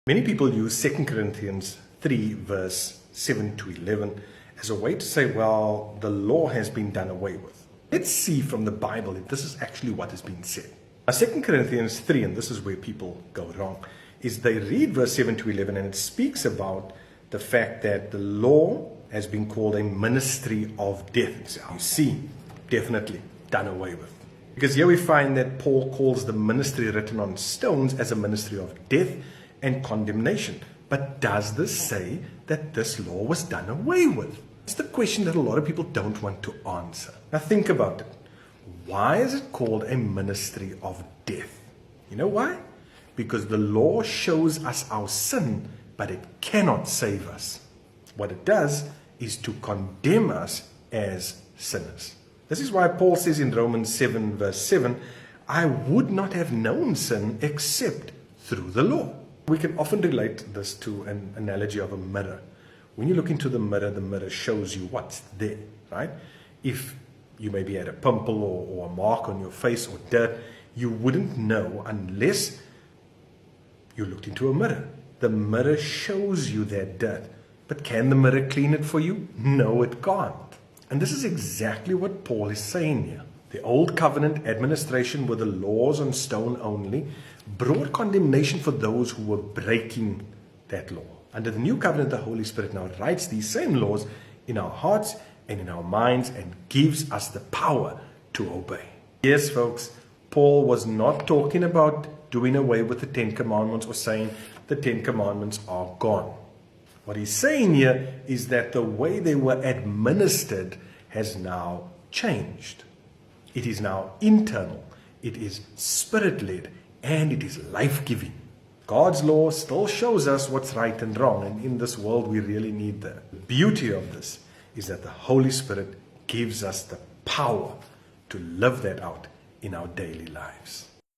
Many people use 2 Corinthians 3 verse 7 to 11 as a way to say, well, the law has been done away with. Let's see from the Bible if this is actually what has been said. Now, 2 Corinthians 3, and this is where people go wrong, is they read verse 7 to 11 and it speaks about the fact that the law has been called a ministry of death. So you see, definitely done away with. Because here we find that Paul calls the ministry written on stones as a ministry of death and condemnation. But does this say that this law was done away with? It's the question that a lot of people don't want to answer. Now think about it. Why is it called a ministry of death? You know why? Because the law shows us our sin, but it cannot save us. What it does is to condemn us as sinners. This is why Paul says in Romans 7 verse 7, I would not have known sin except through the law. We can often relate this to an analogy of a mirror. When you look into the mirror shows you what's there, right? If you maybe had a pimple or a mark on your face or dirt, you wouldn't know unless you looked into a mirror. The mirror shows you that dirt. But can the mirror clean it for you? No, it can't. And this is exactly what Paul is saying here. The old covenant administration with the laws on stone only brought condemnation for those who were breaking that law. Under the new covenant, the Holy Spirit now writes these same laws in our hearts and in our minds and gives us the power to obey. Yes, folks, Paul was not talking about doing away with the 10 Commandments or saying the 10 Commandments are gone. What he's saying here is that the way they were administered has now changed. It is now internal, it is spirit-led, and it is life-giving. God's law still shows us what's right and wrong, and in this world we really need that. The beauty of this is that the Holy Spirit gives us the power to live that out in our daily lives.